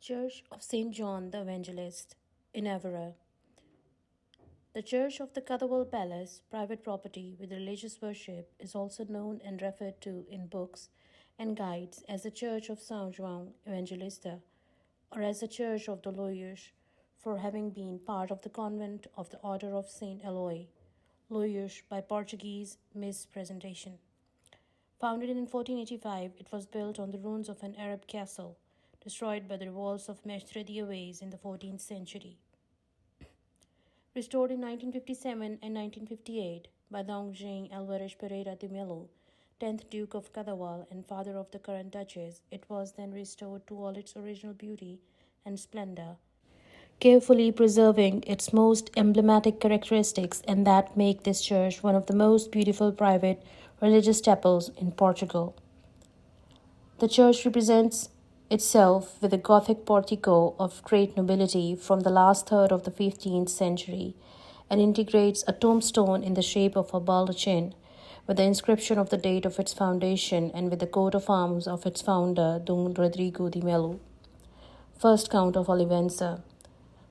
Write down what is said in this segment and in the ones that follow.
Church of St. John the Evangelist in Évora. The Church of the Cathedral Palace, private property with religious worship, is also known and referred to in books and guides as the Church of São João Evangelista or as the Church of the Loios for having been part of the convent of the Order of Saint Eloy, Loios by Portuguese mispresentation. Founded in 1485, it was built on the ruins of an Arab castle destroyed by the revolts of Mestre Dioés in the 14th century. Restored in 1957 and 1958 by Dom João Álvares Pereira de Melo, 10th Duke of Cadaval and father of the current Duchess, it was then restored to all its original beauty and splendor, carefully preserving its most emblematic characteristics and that make this church one of the most beautiful private religious chapels in Portugal. The church represents itself with a Gothic portico of great nobility from the last third of the 15th century and integrates a tombstone in the shape of a baldachin with the inscription of the date of its foundation and with the coat of arms of its founder, Dom Rodrigo de Melo, first Count of Olivença.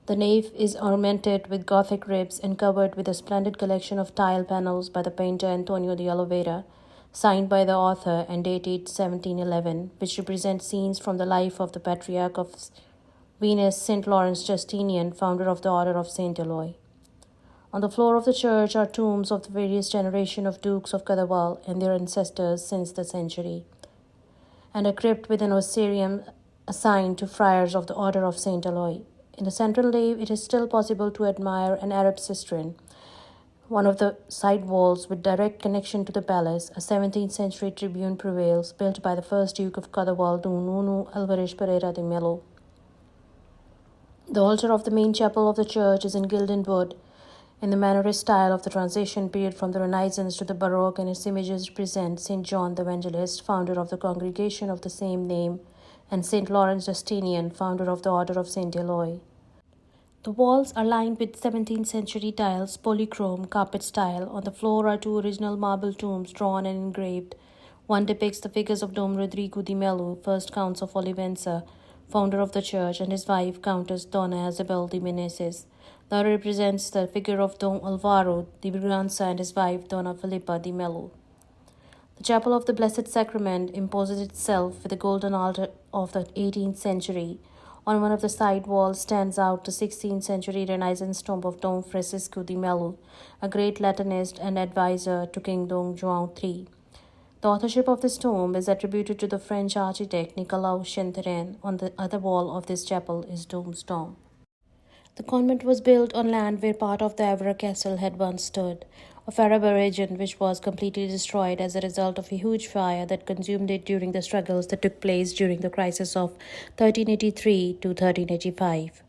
The nave is ornamented with Gothic ribs and covered with a splendid collection of tile panels by the painter Antonio de Oliveira, signed by the author and dated 1711, which represent scenes from the life of the Patriarch of Venus St. Lawrence Justinian, founder of the Order of St. Eloy. On the floor of the church are tombs of the various generations of Dukes of Cadaval and their ancestors since the century, and a crypt with an osirium assigned to friars of the Order of St. Eloy. In the central nave, it is still possible to admire an Arab cistern, one of the side walls with direct connection to the palace. A 17th century tribune prevails, built by the first Duke of Cadaval, Dom Nuno Álvares Pereira de Melo. The altar of the main chapel of the church is in gilded wood, in the Mannerist style of the transition period from the Renaissance to the Baroque, and its images represent St. John the Evangelist, founder of the congregation of the same name, and St. Lawrence Justinian, founder of the Order of St. Eloy. The walls are lined with 17th century tiles, polychrome, carpet style. On the floor are two original marble tombs drawn and engraved. One depicts the figures of Dom Rodrigo de Melo, first Count of Olivença, founder of the church, and his wife, Countess Dona Isabel de Meneses. The other represents the figure of Dom Alvaro de Bragança and his wife, Dona Filipa de Melo. The Chapel of the Blessed Sacrament imposes itself with a golden altar of the 18th century. On one of the side walls stands out the 16th century Renaissance tomb of Dom Francisco de Melo, a great Latinist and advisor to King Dom João III. The authorship of this tomb is attributed to the French architect Nicolas Chantereine. On the other wall of this chapel is Dom's tomb. The convent was built on land where part of the Évora castle had once stood, of Arab origin, which was completely destroyed as a result of a huge fire that consumed it during the struggles that took place during the crisis of 1383 to 1385.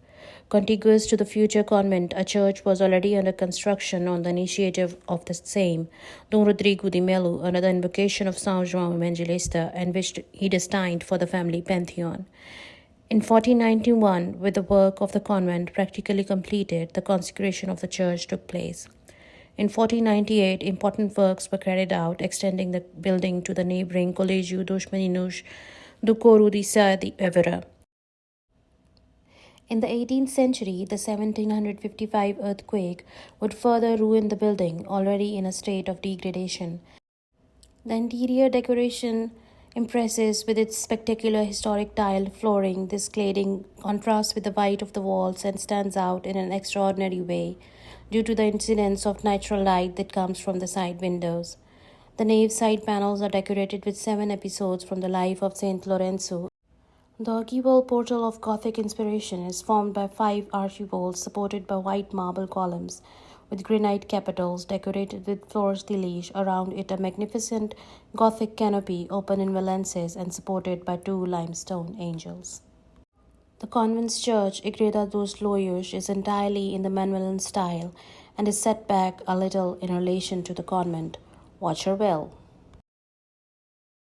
Contiguous to the future convent, a church was already under construction on the initiative of the same, Dom Rodrigo de Melo, under the invocation of São João Evangelista, and which he destined for the family pantheon. In 1491, with the work of the convent practically completed, the consecration of the church took place. In 1498, important works were carried out, extending the building to the neighboring Colégio dos Meninos do Coro de Sá de Évora. In the 18th century, the 1755 earthquake would further ruin the building, already in a state of degradation. The interior decoration impresses with its spectacular historic tile flooring. This cladding contrasts with the white of the walls and stands out in an extraordinary way due to the incidence of natural light that comes from the side windows. The nave side panels are decorated with 7 episodes from the life of Saint Lorenzo. The archivolt portal of Gothic inspiration is formed by 5 archivolts supported by white marble columns with granite capitals decorated with fleurs de lis. Around it a magnificent Gothic canopy open in valances and supported by 2 limestone angels. The convent's church, Igreja dos Loios, is entirely in the Manueline style and is set back a little in relation to the convent. Watch her well.